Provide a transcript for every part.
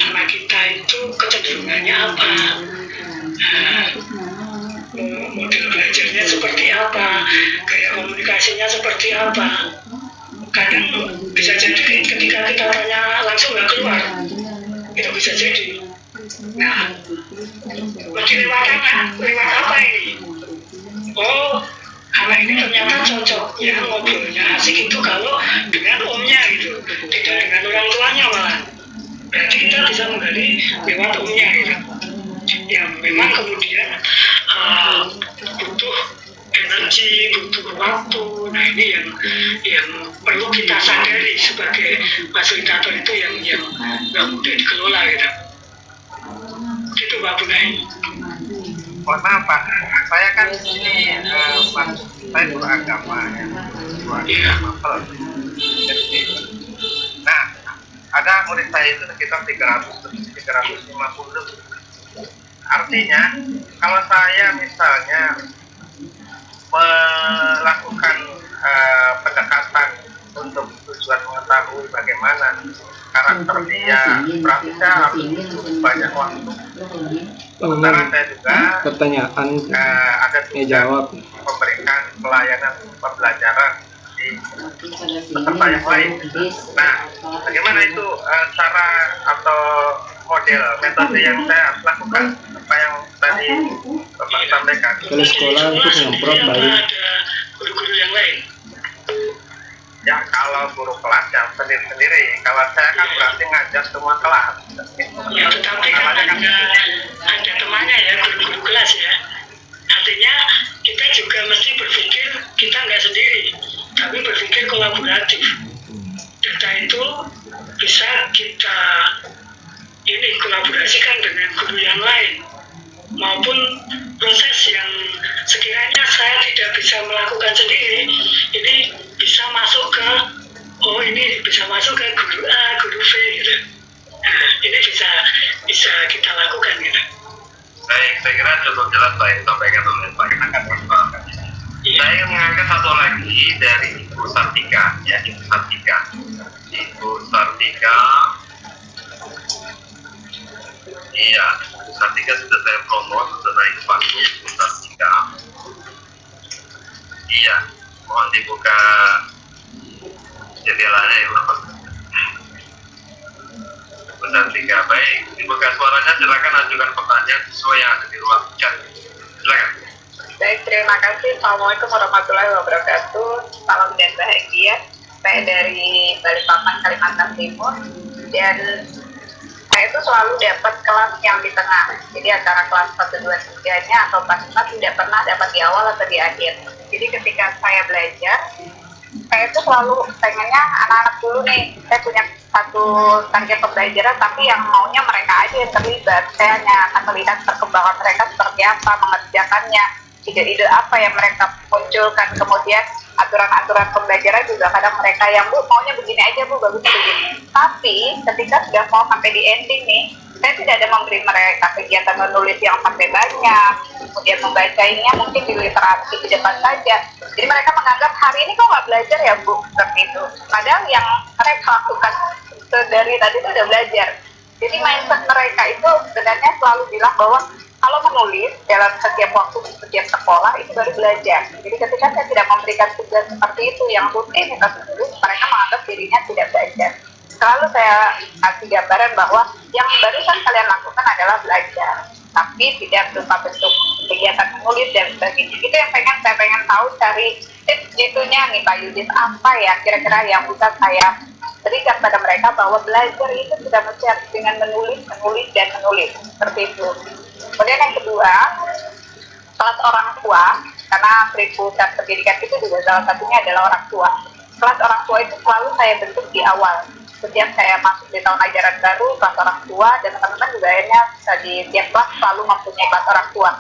anak kita itu kecenderungannya apa, model belajarnya seperti apa, gaya komunikasinya seperti apa. Kadang bisa jadi ketika kita tanya langsung nggak keluar, itu bisa jadi. Nah, lewat apa ini? Oh, anak ini ternyata cocok ya, ngobrolnya asik itu kalau dengan omnya gitu, tidak dengan orang tuanya malah. Berarti kita bisa menggali lewat omnya gitu. Yang memang kemudian butuh energi, butuh waktu. Nah ini yang perlu kita sadari sebagai fasilitator itu yang nggak mudah dikelola gitu. Itu Pak Bunai. Mohon maaf Pak, saya kan ini saya beragama ya, beragama jadi, nah ada murid saya itu sekitar 350 lebih. Artinya kalau saya misalnya melakukan pendekatan untuk tujuan mengetahui bagaimana karakter dia, berarti saya harus banyak waktu. Sementara saya juga pertanyaan ada jawab memberikan pelayanan pembelajaran di peserta yang lain. Nah, bagaimana itu cara atau model metode yang saya harus lakukan, apa yang tadi Bapak sampaikan? Kalau sekolah untuk nyemprot balik. Guru-guru yang lain. Ya kalau guru kelas yang sendiri-sendiri. Kalau saya kan berarti ngajar semua kelas. Ya tetapi kan ada temannya ya, guru-guru kelas ya. Artinya kita juga mesti berpikir kita nggak sendiri, tapi berpikir kolaboratif. Data itu bisa kita kolaborasikan dengan guru yang lain, maupun proses yang sekiranya saya tidak bisa melakukan sendiri, ini bisa masuk ke guru A, guru B gitu. Nah, ini bisa kita lakukan gitu. Baik, saya kira cukup jelas Pak yang disampaikan oleh Pak yang akan persoalkan. Saya ingin mengangkat satu lagi dari Ibu Sartika, ya Ibu Sartika. Ibu Sartika, iya, Ibu Sartika sudah saya promote, sudah naik panggung Ibu Sartika. Iya, mohon dibuka jendelanya ya Bapak. Ibu Sartika, baik, dibuka suaranya, silakan ajukan pertanyaan sesuai yang ada di ruang chat. Silakan. Baik, terima kasih. Assalamualaikum warahmatullahi wabarakatuh. Salam dan bahagia. Saya dari Balikpapan, Kalimantan Timur. Dan saya itu selalu dapat kelas yang di tengah. Jadi antara kelas 1, 2, 3-nya atau kelas 4 tidak pernah dapat di awal atau di akhir. Jadi ketika saya belajar, saya itu selalu pengennya anak-anak dulu nih. Saya punya satu target pembelajaran, tapi yang maunya mereka aja yang terlibat. Saya hanya akan melihat perkembangan mereka seperti apa, mengerjakannya, ide-ide apa yang mereka munculkan. Kemudian aturan-aturan pembelajaran juga kadang mereka yang Bu maunya begini aja Bu, bagusnya begini. Tapi ketika sudah mau sampai di ending nih, saya tidak ada memberi mereka kegiatan menulis yang sampai banyak, kemudian membacanya mungkin di literasi di depan saja. Jadi mereka menganggap hari ini kok nggak belajar ya Bu, seperti itu. Padahal yang mereka lakukan dari tadi itu udah belajar. Jadi mindset mereka itu sebenarnya selalu bilang bahwa kalau menulis dalam setiap waktu, setiap sekolah itu baru belajar. Jadi ketika saya tidak memberikan tugas seperti itu yang rutin kita menulis, mereka menganggap dirinya tidak belajar. Selalu saya kasih gambaran bahwa yang barusan kalian lakukan adalah belajar, tapi tidak berupa bentuk kegiatan menulis dan sebagainya. Itu yang saya pengen tahu, cari tips itunya nih Pak Yudis, apa ya kira-kira yang bisa saya berikan pada mereka bahwa belajar itu tidak mesti dengan menulis, seperti itu. Kemudian yang kedua, kelas orang tua, karena periputan pendidikan itu juga salah satunya adalah orang tua. Kelas orang tua itu selalu saya bentuk di awal. Setiap saya masuk di tahun ajaran baru, kelas orang tua, dan teman-teman juga akhirnya di tiap kelas selalu mempunyai kelas orang tua.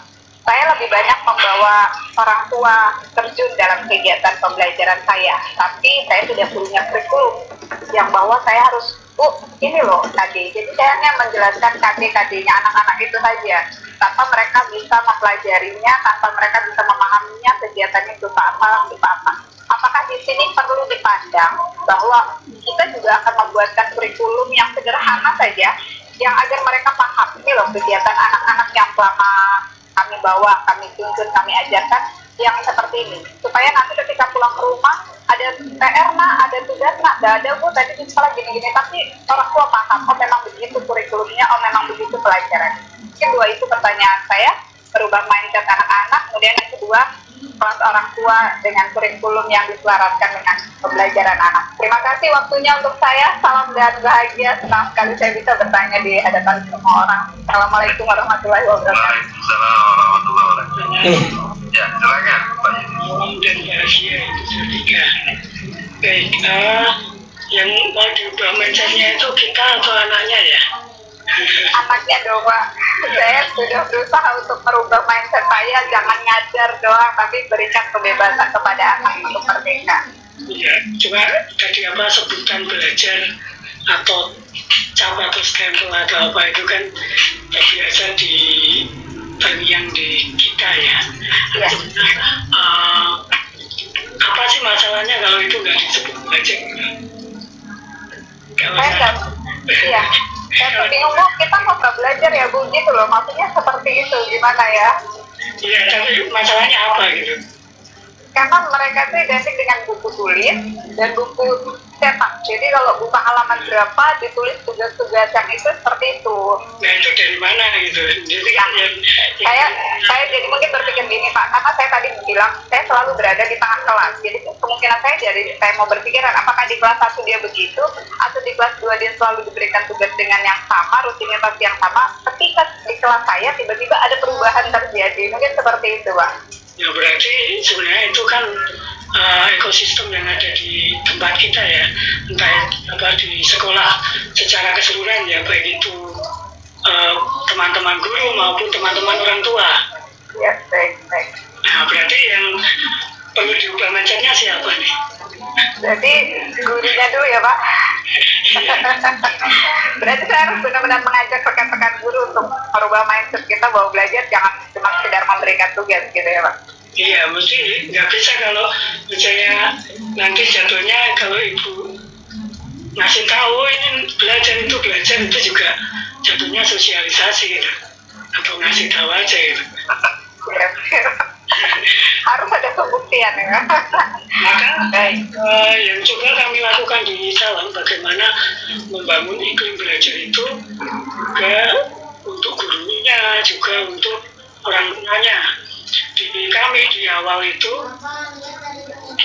Saya lebih banyak membawa orang tua terjun dalam kegiatan pembelajaran saya, tapi saya tidak punya kurikulum yang bahwa saya harus, Bu, ini loh tadi. Jadi saya hanya menjelaskan KD-KD-nya anak-anak itu saja, tanpa mereka bisa mempelajarinya, tanpa mereka bisa memahaminya kegiatannya itu apa. apakah di sini perlu dipandang bahwa kita juga akan membuatkan kurikulum yang sederhana saja, yang agar mereka paham ini loh kegiatan anak-anak yang selama kami bawa, kami tuntun, kami ajarkan yang seperti ini, supaya nanti ketika pulang ke rumah ada PR nak, ada tugas nak, gak ada bu tadi di sekolah gini-gini, tapi orang tua paham, oh memang begitu kurikulumnya, oh memang begitu pelajaran. Mungkin dua itu pertanyaan saya, berubah mindset anak-anak. Kemudian yang kedua, kelas orang tua dengan kurikulum yang diselaraskan dengan pembelajaran anak. Terima kasih waktunya untuk saya. Salam dan bahagia. Senang sekali saya bisa bertanya di hadapan semua orang. Assalamualaikum warahmatullahi wabarakatuh. Waalaikumsalam warahmatullahi wabarakatuh. Ya, silakan Pak Yudi. Salam dan bahagia itu ketiga. Baik, yang mau diubah mindsetnya itu kita atau anaknya ya? Anaknya dong Pak. Saya sudah berusaha untuk merubah mindset saya, jangan ngajar doang, tapi berikan kebebasan kepada anak untuk merdeka. Ya, coba tadi apa sebutan belajar atau cap atau stempel atau apa itu kan biasa di terngiang di kita ya. Ya. Apa sih masalahnya kalau itu nggak disebut belajar? Saya nggak, iya. Saya tuh bingung bu, kita mau nggak belajar ya bu, gitu loh. Maksudnya seperti itu, gimana ya? Iya, tapi masalahnya apa gitu? Karena mereka tuh identik dengan buku tulis dan buku cetak. Jadi kalau buka halaman berapa ditulis tugas-tugas yang itu seperti itu. Nah itu dari mana gitu? Jadi kan Saya jadi mungkin berpikir gini Pak, karena saya tadi bilang saya selalu berada di tengah kelas. Jadi kemungkinan saya mau berpikiran apakah di kelas 1 dia begitu atau di kelas 2 dia selalu diberikan tugas dengan yang sama, rutinitas yang sama. Ketika di kelas saya tiba-tiba ada perubahan terjadi. Mungkin seperti itu Pak. Ya berarti sebenarnya itu kan ekosistem yang ada di tempat kita ya, entah apa di sekolah secara keseluruhan ya, baik itu teman-teman guru maupun teman-teman orang tua. Ya, baik. Nah berarti yang perlu diubah mindsetnya siapa nih? Jadi gurunya dulu ya Pak. Berarti saya harus benar-benar mengajak rekan-rekan guru untuk merubah mindset kita bahwa belajar jangan cuma sekedar memberikan tugas gitu ya Pak. Iya, mesti nggak bisa kalau misalnya nanti jatuhnya kalau ibu ngasih tahu ini belajar itu juga jatuhnya sosialisasi gitu, atau ngasih tahu aja gitu. Ya, harus ada pembuktian ya. Maka yang coba kami lakukan di Salam bagaimana membangun iklim belajar itu juga untuk gurunya juga untuk orang tuanya. Di kami di awal itu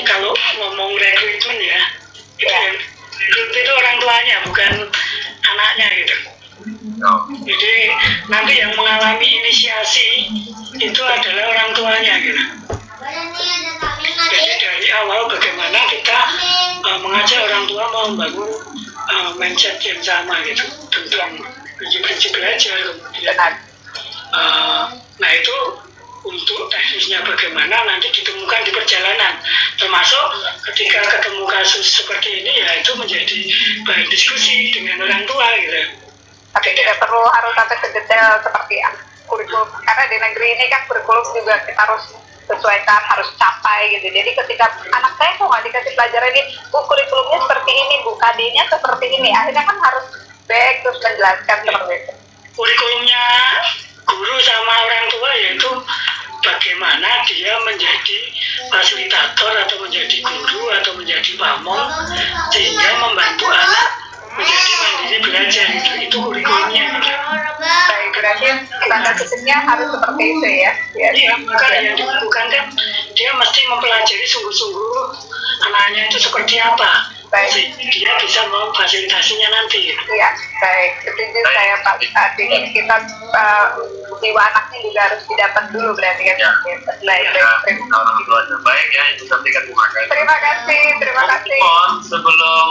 kalau ngomong rekrutmen ya itu orang tuanya bukan anaknya gitu. Jadi nanti yang mengalami inisiasi itu adalah orang tuanya gitu. Jadi dari awal bagaimana kita mengajak orang tua mau membangun mindset yang sama gitu tentang prinsip-prinsip belajar kemudian nah itu untuk teknisnya bagaimana nanti ditemukan di perjalanan, termasuk ketika ketemu kasus seperti ini ya itu menjadi bahan diskusi dengan orang tua gitu. Tapi tidak perlu harus sampai sedetail seperti kurikulum, karena di negeri ini kan kurikulum juga kita harus sesuaikan, harus capai gitu. Jadi ketika anak saya kok nggak dikasih pelajaran ini, kurikulumnya seperti ini, KD-nya seperti ini, akhirnya kan harus baik terus menjelaskan seperti itu. Kurikulumnya guru sama orang tua yaitu bagaimana dia menjadi fasilitator atau menjadi guru atau menjadi pamong sehingga membantu anak menjadi mandiri belajar itu kurikulumnya. Baik, berarti tanda kutipnya harus seperti itu ya. Iya, maka yang dilakukan kan dia mesti mempelajari sungguh-sungguh anaknya itu seperti apa. Sehingga dia bisa memfasilitasinya nanti. Iya, baik. Setuju saya Pak. Saat ini kita jiwa anaknya juga harus didapat dulu berarti kan. Ya, orang tuanya. Baik ya, Ibu sampaikan terima kasih. Terima kasih. Sebelum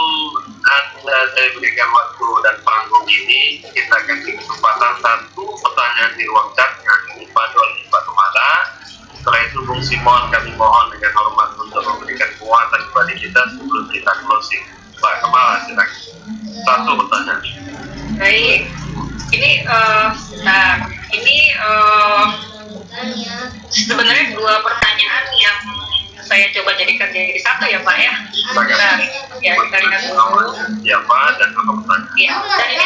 saya berikan waktu dan panggung ini, kita kasih kesempatan satu pertanyaan di ruang chat yang dipandu oleh Pak Tumala. Setelah itu Bung Simon kami mohon dengan hormat untuk memberikan penguatan kepada kita sebelum kita closing. Pak Kepala silakan. Satu pertanyaan. Baik. Ini sebenarnya dua pertanyaan yang saya coba jadikan jadi satu ya Pak ya. Banyak Nah, ya kita lihat dulu. siapa dan apa pertanyaan. Ya, dan ini